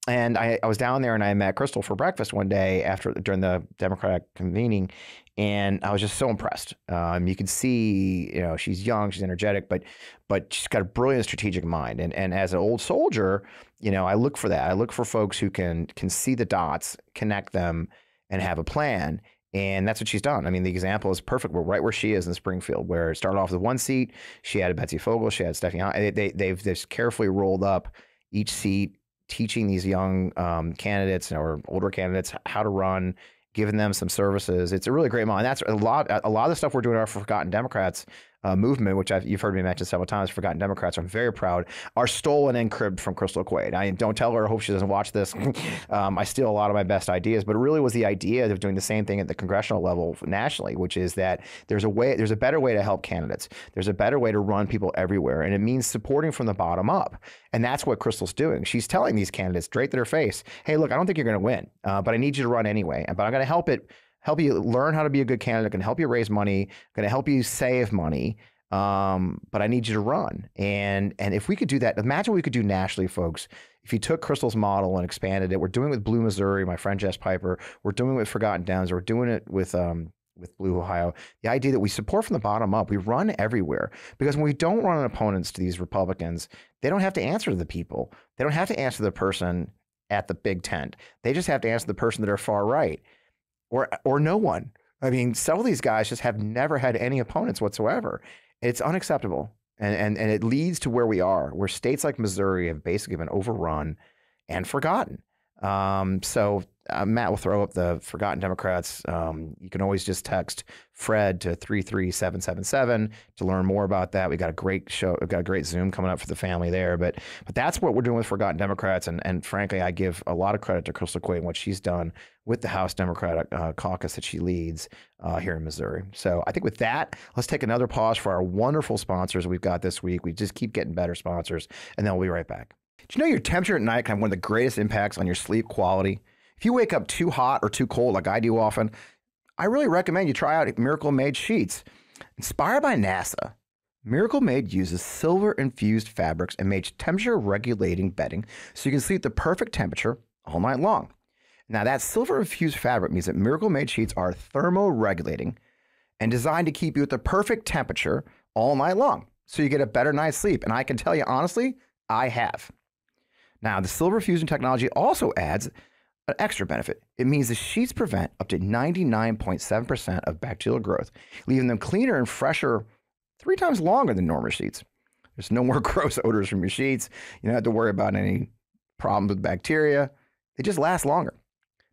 And I was down there and I met Crystal for breakfast one day during the Democratic convening. And I was just so impressed. You can see, she's young, she's energetic, but she's got a brilliant strategic mind. And as an old soldier, I look for that. I look for folks who can see the dots, connect them, and have a plan. And that's what she's done. I mean, the example is perfect. We're right where she is in Springfield, where it started off with 1 seat. She had Betsy Fogel. She had Stephanie. They've just carefully rolled up each seat, teaching these young candidates or older candidates how to run, giving them some services. It's a really great model. And that's a lot of the stuff we're doing in our Forgotten Democrats movement, which you've heard me mention several times. Forgotten Democrats, I'm very proud, are stolen and cribbed from Crystal Quade. I don't tell her. I hope she doesn't watch this. I steal a lot of my best ideas, but it really was the idea of doing the same thing at the congressional level nationally, which is that there's a better way to help candidates. There's a better way to run people everywhere, and it means supporting from the bottom up. And that's what Crystal's doing. She's telling these candidates straight to their face, hey, look, I don't think you're going to win, but I need you to run anyway. But I'm going to help you learn how to be a good candidate, going to help you raise money, going to help you save money. but I need you to run. And if we could do that, imagine what we could do nationally, folks. If you took Crystal's model and expanded it, we're doing it with Blue Missouri, my friend Jess Piper. We're doing it with Forgotten Downs. We're doing it with Blue Ohio. The idea that we support from the bottom up, we run everywhere. Because when we don't run opponents to these Republicans, they don't have to answer to the people. They don't have to answer the person at the big tent. They just have to answer the person that are far right, or no one. I mean, several of these guys just have never had any opponents whatsoever. It's unacceptable. And it leads to where we are, where states like Missouri have basically been overrun and forgotten. So Matt will throw up the Forgotten Democrats. You can always just text Fred to 33777 to learn more about that. We got a great show. We've got a great Zoom coming up for the family there. But that's what we're doing with Forgotten Democrats. And frankly, I give a lot of credit to Crystal Quaid and what she's done with the House Democratic caucus that she leads here in Missouri. So I think with that, let's take another pause for our wonderful sponsors we've got this week. We just keep getting better sponsors, and then we'll be right back. Do you know your temperature at night can have one of the greatest impacts on your sleep quality? If you wake up too hot or too cold, like I do often, I really recommend you try out Miracle Made sheets. Inspired by NASA, Miracle Made uses silver-infused fabrics and makes temperature-regulating bedding so you can sleep the perfect temperature all night long. Now, that silver-infused fabric means that Miracle Made sheets are thermoregulating and designed to keep you at the perfect temperature all night long so you get a better night's sleep. And I can tell you honestly, I have. Now, the silver fusion technology also adds an extra benefit. It means the sheets prevent up to 99.7% of bacterial growth, leaving them cleaner and fresher 3 times longer than normal sheets. There's no more gross odors from your sheets. You don't have to worry about any problems with bacteria. They just last longer.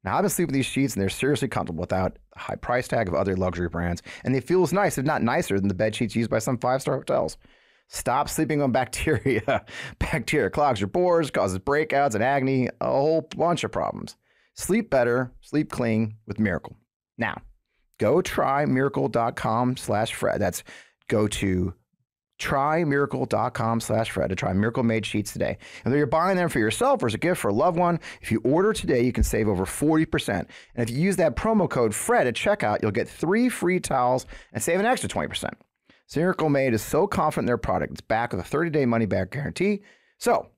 Now, I've been sleeping with these sheets, and they're seriously comfortable without the high price tag of other luxury brands, and they feel as nice, if not nicer, than the bed sheets used by some 5-star hotels. Stop sleeping on bacteria. Bacteria clogs your pores, causes breakouts and acne, a whole bunch of problems. Sleep better, sleep clean with Miracle. Now, go try miracle.com/Fred. That's go to trymiracle.com/Fred to try Miracle Made sheets today. And whether you're buying them for yourself or as a gift for a loved one, if you order today, you can save over 40%. And if you use that promo code Fred at checkout, you'll get 3 free towels and save an extra 20%. So Miracle Made is so confident in their product, it's backed with a 30-day money-back guarantee. So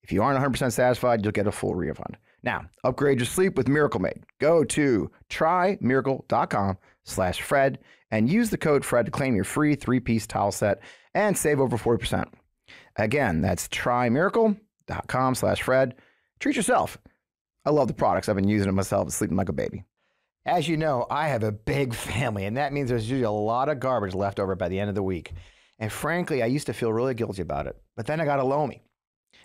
if you aren't 100% satisfied, you'll get a full refund. Now, upgrade your sleep with Miracle Made. Go to trymiracle.com/Fred and use the code Fred to claim your free 3-piece towel set and save over 40%. Again, that's trymiracle.com/Fred. Treat yourself. I love the products. I've been using them myself and sleeping like a baby. As you know, I have a big family, and that means there's usually a lot of garbage left over by the end of the week. And frankly, I used to feel really guilty about it, but then I got a Lomi.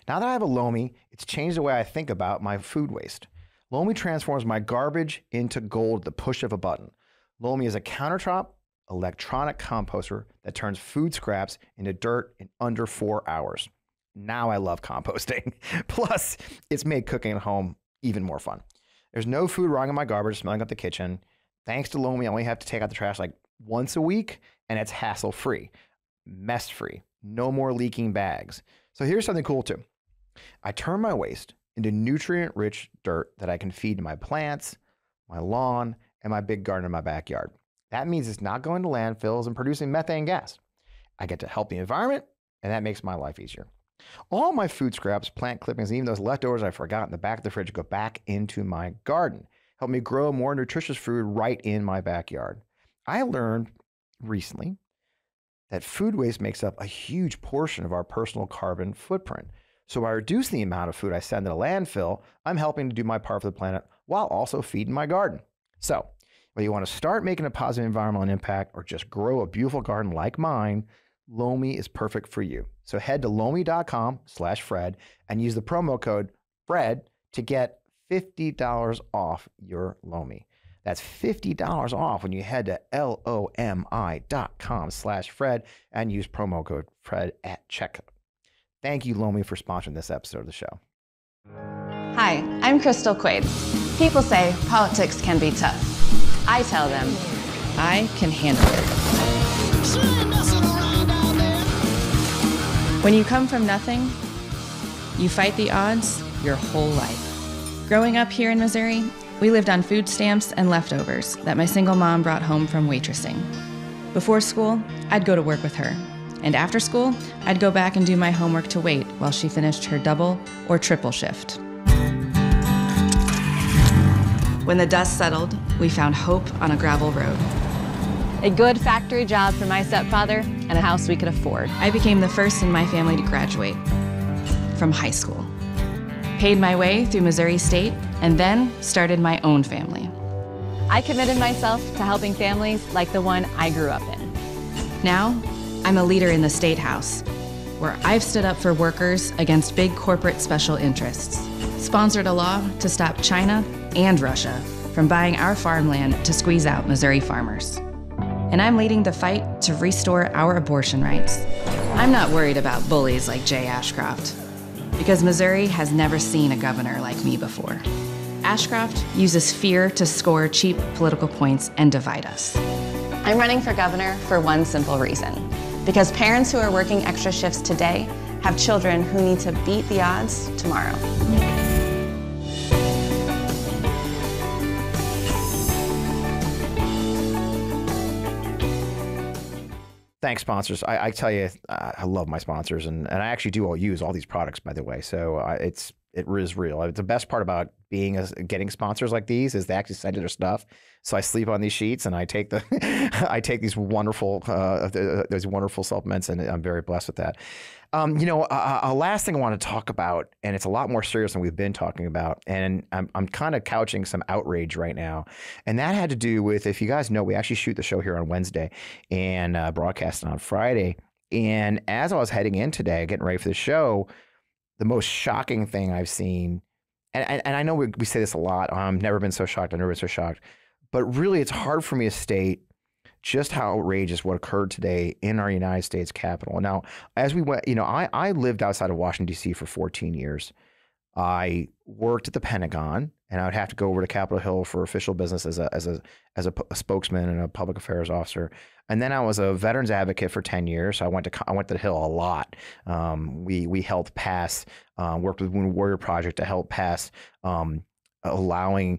Now that I have a Lomi, it's changed the way I think about my food waste. Lomi transforms my garbage into gold at the push of a button. Lomi is a countertop electronic composter that turns food scraps into dirt in under 4 hours. Now I love composting. Plus, it's made cooking at home even more fun. There's no food rotting in my garbage, smelling up the kitchen. Thanks to Lomi, I only have to take out the trash like once a week, and it's hassle-free, mess-free, no more leaking bags. So here's something cool too. I turn my waste into nutrient-rich dirt that I can feed to my plants, my lawn, and my big garden in my backyard. That means it's not going to landfills and producing methane gas. I get to help the environment, and that makes my life easier. All my food scraps, plant clippings, and even those leftovers I forgot in the back of the fridge go back into my garden. Help me grow more nutritious food right in my backyard. I learned recently that food waste makes up a huge portion of our personal carbon footprint. So by reducing the amount of food I send to the landfill, I'm helping to do my part for the planet while also feeding my garden. So whether you want to start making a positive environmental impact or just grow a beautiful garden like mine, Lomi is perfect for you. So head to lomi.com/Fred and use the promo code Fred to get $50 off your Lomi. That's $50 off when you head to lomi.com/Fred and use promo code Fred at checkout. Thank you, Lomi, for sponsoring this episode of the show. Hi, I'm Crystal Quaid. People say politics can be tough. I tell them, I can handle it. When you come from nothing, you fight the odds your whole life. Growing up here in Missouri, we lived on food stamps and leftovers that my single mom brought home from waitressing. Before school, I'd go to work with her. And after school, I'd go back and do my homework to wait while she finished her double or triple shift. When the dust settled, we found hope on a gravel road. A good factory job for my stepfather and a house we could afford. I became the first in my family to graduate from high school, paid my way through Missouri State, and then started my own family. I committed myself to helping families like the one I grew up in. Now, I'm a leader in the State House, where I've stood up for workers against big corporate special interests, sponsored a law to stop China and Russia from buying our farmland to squeeze out Missouri farmers. And I'm leading the fight to restore our abortion rights. I'm not worried about bullies like Jay Ashcroft, because Missouri has never seen a governor like me before. Ashcroft uses fear to score cheap political points and divide us. I'm running for governor for one simple reason. Because parents who are working extra shifts today have children who need to beat the odds tomorrow. Thanks, sponsors. I tell you, I love my sponsors, and I actually do use all these products, by the way. So it is real. The best part about getting sponsors like these is they actually send you their stuff. So I sleep on these sheets, and I take these wonderful supplements, and I'm very blessed with that. A last thing I want to talk about, and it's a lot more serious than we've been talking about, and I'm kind of couching some outrage right now, and that had to do with, if you guys know, we actually shoot the show here on Wednesday and broadcast it on Friday. And as I was heading in today, getting ready for the show, the most shocking thing I've seen, and I know we say this a lot, I've never been so shocked, but really it's hard for me to state just how outrageous what occurred today in our United States Capitol. Now, as we went, I lived outside of Washington, D.C. for 14 years. I worked at the Pentagon, and I would have to go over to Capitol Hill for official business as a spokesman and a public affairs officer. And then I was a veterans advocate for 10 years. So I went to the Hill a lot. We helped pass, worked with Wounded Warrior Project to help pass allowing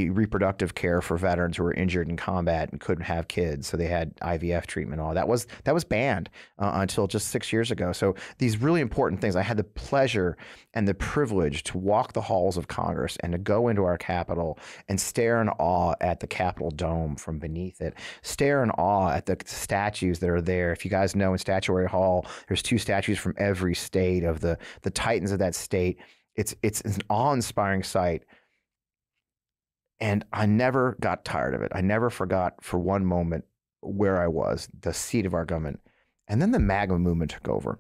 reproductive care for veterans who were injured in combat and couldn't have kids, so they had IVF treatment. All that was banned until just 6 years ago. So these really important things. I had the pleasure and the privilege to walk the halls of Congress and to go into our Capitol and stare in awe at the Capitol dome from beneath it, stare in awe at the statues that are there. If you guys know, in Statuary Hall, there's 2 statues from every state of the titans of that state. It's an awe-inspiring sight, and I never got tired of it. I never forgot for one moment where I was, the seat of our government. And then the MAGA movement took over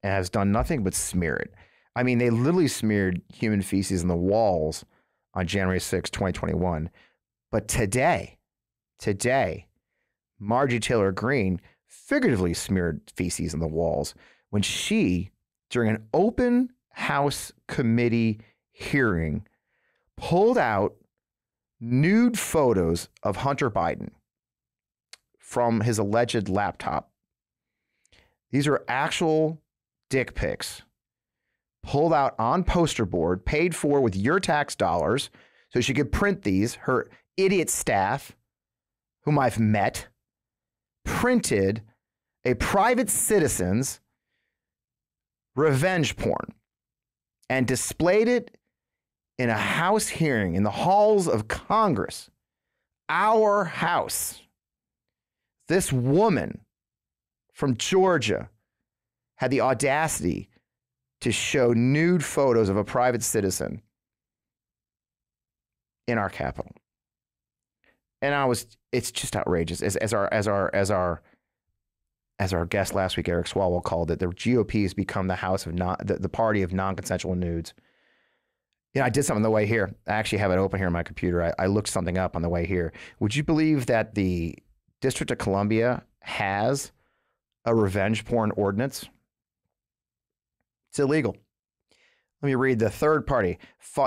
and has done nothing but smear it. I mean, they literally smeared human feces on the walls on January 6, 2021. But today, Marjorie Taylor Greene figuratively smeared feces on the walls when she, during an open House committee hearing, pulled out nude photos of Hunter Biden from his alleged laptop. These are actual dick pics pulled out on poster board, paid for with your tax dollars, so she could print these. Her idiot staff, whom I've met, printed a private citizen's revenge porn and displayed it in a House hearing in the halls of Congress, our House. This woman from Georgia had the audacity to show nude photos of a private citizen in our Capitol. And it's just outrageous. As our guest last week, Eric Swalwell, called it, the GOP has become the house of the party of non-consensual nudes. I did something on the way here. I actually have it open here on my computer. I looked something up on the way here. Would you believe that the District of Columbia has a revenge porn ordinance? It's illegal. Let me read the third party.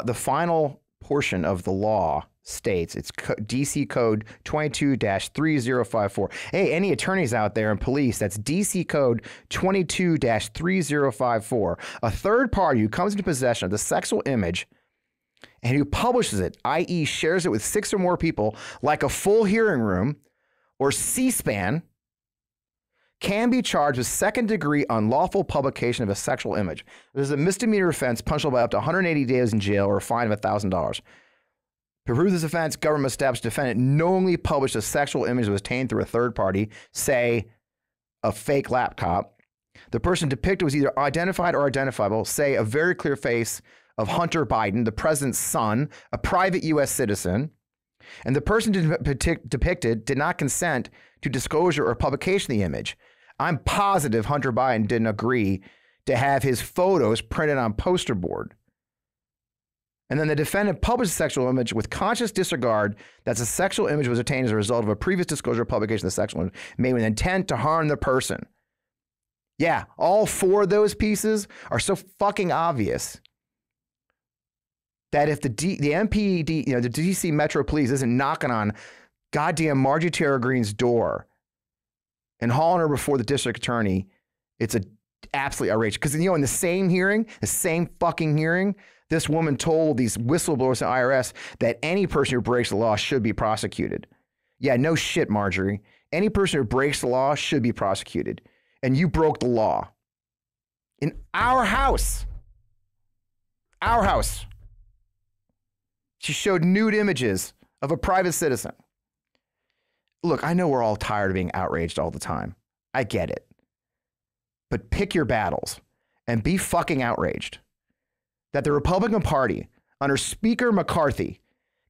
The final portion of the law states, it's DC Code 22-3054. Hey, any attorneys out there and police, that's DC Code 22-3054. A third party who comes into possession of the sexual image and who publishes it, i.e. shares it with 6 or more people, like a full hearing room or C-SPAN, can be charged with second-degree unlawful publication of a sexual image. This is a misdemeanor offense punishable by up to 180 days in jail or a fine of $1,000. To prove this offense, government must establish defendant knowingly published a sexual image that was obtained through a third party, say a fake laptop. The person depicted was either identified or identifiable, say a very clear face of Hunter Biden, the president's son, a private U.S. citizen, and the person depicted did not consent to disclosure or publication of the image. I'm positive Hunter Biden didn't agree to have his photos printed on poster board. And then the defendant published a sexual image with conscious disregard that the sexual image was obtained as a result of a previous disclosure or publication of the sexual image made with intent to harm the person. Yeah, all four of those pieces are so fucking obvious that if the MPD, the DC Metro Police isn't knocking on goddamn Marjorie Taylor Greene's door and hauling her before the district attorney, it's a absolutely outrageous. Because, in the same fucking hearing, this woman told these whistleblowers at IRS that any person who breaks the law should be prosecuted. Yeah, no shit, Marjorie. Any person who breaks the law should be prosecuted. And you broke the law. In our house. Our house. She showed nude images of a private citizen. Look, I know we're all tired of being outraged all the time. I get it. But pick your battles and be fucking outraged that the Republican Party under Speaker McCarthy,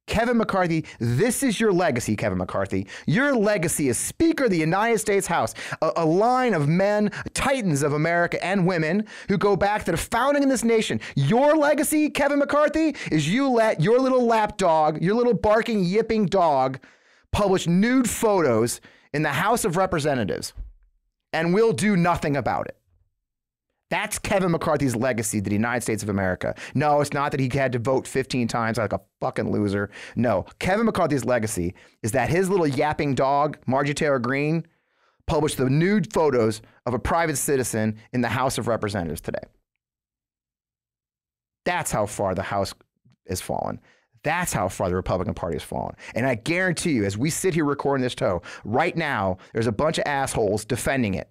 Kevin McCarthy, this is your legacy, Kevin McCarthy. Your legacy is Speaker of the United States House, a line of men, titans of America and women who go back to the founding of this nation. Your legacy, Kevin McCarthy, is you let your little lap dog, your little barking, yipping dog, publish nude photos in the House of Representatives, and we'll do nothing about it. That's Kevin McCarthy's legacy to the United States of America. No, it's not that he had to vote 15 times like a fucking loser. No, Kevin McCarthy's legacy is that his little yapping dog, Marjorie Taylor Greene, published the nude photos of a private citizen in the House of Representatives today. That's how far the House has fallen. That's how far the Republican Party has fallen. And I guarantee you, as we sit here recording this show, right now, there's a bunch of assholes defending it.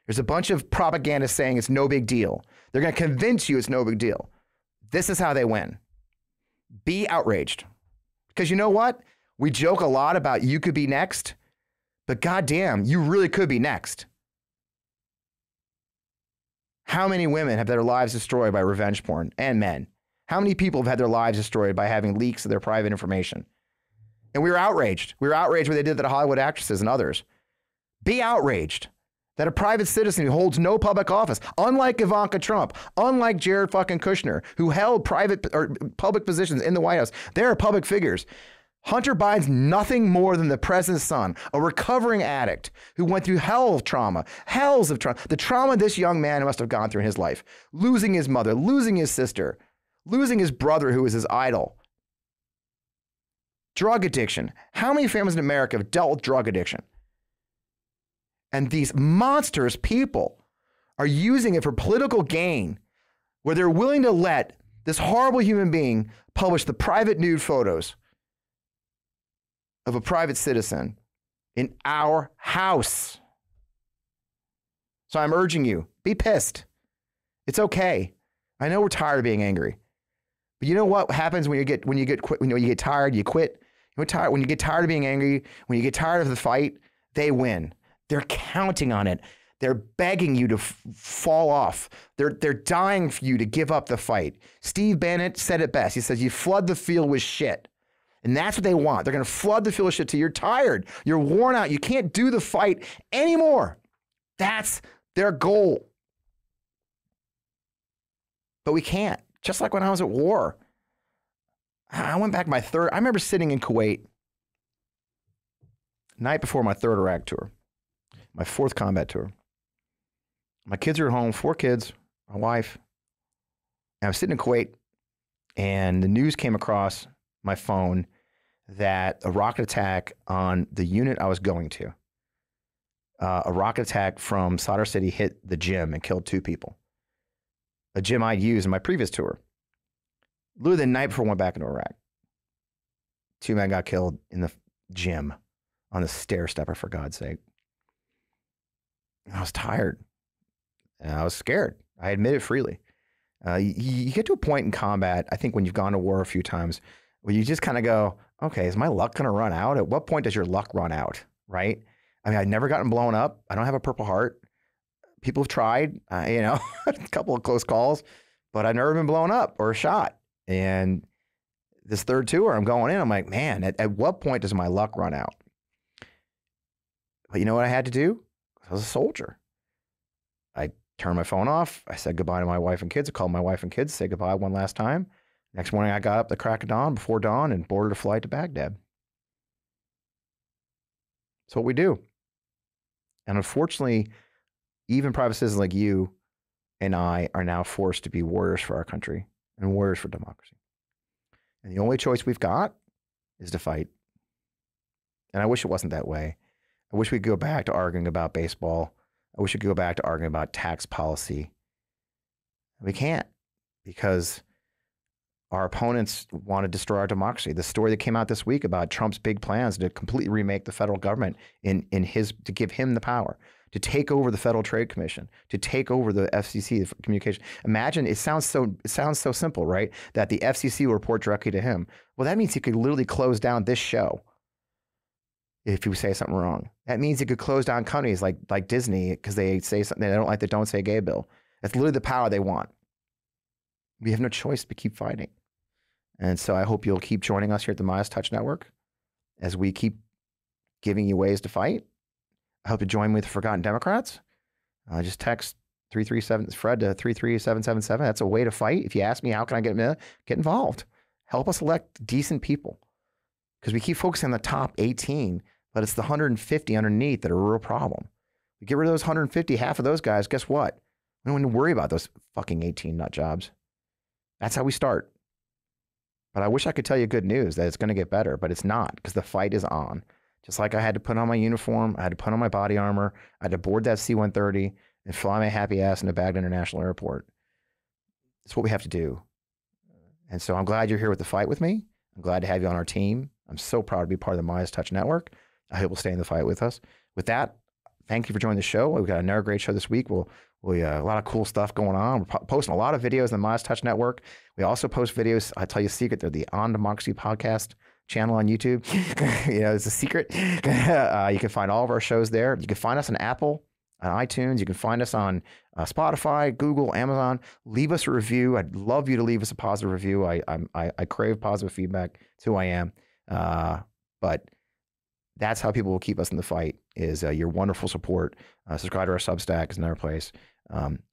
There's a bunch of propaganda saying it's no big deal. They're going to convince you it's no big deal. This is how they win. Be outraged. Because you know what? We joke a lot about you could be next, but goddamn, you really could be next. How many women have their lives destroyed by revenge porn? And men. How many people have had their lives destroyed by having leaks of their private information? And we were outraged. We were outraged when they did that to Hollywood actresses and others. Be outraged that a private citizen who holds no public office, unlike Ivanka Trump, unlike Jared fucking Kushner, who held private or public positions in the White House, they're public figures. Hunter Biden's nothing more than the president's son, a recovering addict who went through hells of trauma, the trauma this young man must have gone through in his life, losing his mother, losing his sister, losing his brother who was his idol. Drug addiction. How many families in America have dealt with drug addiction? And these monsters people are using it for political gain, where they're willing to let this horrible human being publish the private nude photos of a private citizen in our house. So I'm urging you, be pissed. It's okay. I know we're tired of being angry. But you know what happens when you get tired, you quit. When you get tired of being angry, when you get tired of the fight, they win. They're counting on it. They're begging you to fall off. They're dying for you to give up the fight. Steve Bannon said it best. He says, you flood the field with shit. And that's what they want. They're going to flood the field with shit till you're tired. You're worn out. You can't do the fight anymore. That's their goal. But we can't. Just like when I was at war. I went back I remember sitting in Kuwait night before my third Iraq tour. My fourth combat tour. My kids are at home, 4 kids, my wife. And I was sitting in Kuwait, and the news came across my phone that a rocket attack on the unit I was going to, a rocket attack from Sadr City hit the gym and killed 2 people. A gym I'd used in my previous tour. Literally the night before I went back into Iraq. 2 men got killed in the gym on the stair stepper, for God's sake. I was tired. And I was scared. I admit it freely. You get to a point in combat, I think when you've gone to war a few times, where you just kind of go, okay, is my luck going to run out? At what point does your luck run out, right? I mean, I've never gotten blown up. I don't have a Purple Heart. People have tried, a couple of close calls, but I've never been blown up or shot. And this third tour, I'm going in, I'm like, man, at what point does my luck run out? But you know what I had to do? I was a soldier. I turned my phone off. I said goodbye to my wife and kids. I called my wife and kids, say goodbye one last time. Next morning, I got up the crack of dawn, before dawn, and boarded a flight to Baghdad. That's what we do. And unfortunately, even private citizens like you and I are now forced to be warriors for our country and warriors for democracy. And the only choice we've got is to fight. And I wish it wasn't that way. I wish we could go back to arguing about baseball. I wish we could go back to arguing about tax policy. We can't, because our opponents want to destroy our democracy. The story that came out this week about Trump's big plans to completely remake the federal government to give him the power, to take over the Federal Trade Commission, to take over the FCC, the communication. Imagine, it sounds so simple, right? That the FCC will report directly to him. Well, that means he could literally close down this show if you say something wrong. That means he could close down companies like Disney because they say something they don't like, the Don't Say Gay bill. That's literally the power they want. We have no choice but keep fighting. And so I hope you'll keep joining us here at the MeidasTouch Network as we keep giving you ways to fight. I hope you join me with the Forgotten Democrats. Just text 337-FRED to 33777. That's a way to fight. If you ask me, how can I get involved? Help us elect decent people. Because we keep focusing on the top 18, but it's the 150 underneath that are a real problem. We get rid of those 150, half of those guys, guess what? We don't need to worry about those fucking 18 nut jobs. That's how we start. But I wish I could tell you good news that it's going to get better, but it's not, because the fight is on. Just like I had to put on my uniform, I had to put on my body armor, I had to board that C-130 and fly my happy ass into Baghdad International Airport. It's what we have to do. And so I'm glad you're here with the fight with me. I'm glad to have you on our team. I'm so proud to be part of the MeidasTouch Network. I hope you'll stay in the fight with us. With that, thank you for joining the show. We've got another great show this week. We a lot of cool stuff going on. We're posting a lot of videos on the MeidasTouch Network. We also post videos. I tell you a secret. They're the On Democracy podcast channel on YouTube. It's a secret. You can find all of our shows there. You can find us on Apple, on iTunes. You can find us on Spotify, Google, Amazon. Leave us a review. I'd love you to leave us a positive review. I crave positive feedback. It's who I am. But that's how people will keep us in the fight, is your wonderful support. Subscribe to our Substack is another place.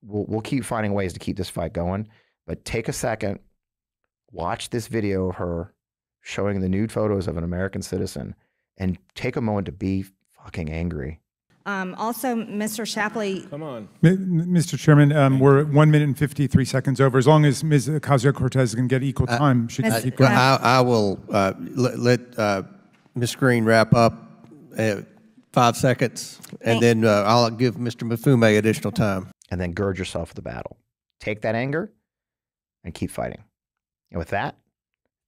We'll keep finding ways to keep this fight going, but take a second, watch this video of her showing the nude photos of an American citizen, and take a moment to be fucking angry. Also, Mr. Shapley. Come on. Mr. Chairman, we're 1 minute and 53 seconds over. As long as Ms. Ocasio-Cortez can get equal time, she can keep going. I will let Ms. Green wrap up 5 seconds, and then I'll give Mr. Mafume additional time. And then gird yourself for the battle. Take that anger and keep fighting. And with that,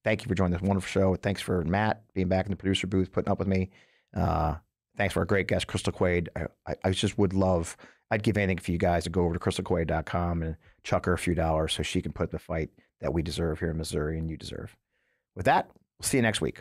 thank you for joining this wonderful show. Thanks for Matt being back in the producer booth, putting up with me. Thanks for our great guest, Crystal Quaid. I just would love, I'd give anything for you guys to go over to crystalquaid.com and chuck her a few dollars so she can put the fight that we deserve here in Missouri and you deserve. With that, we'll see you next week.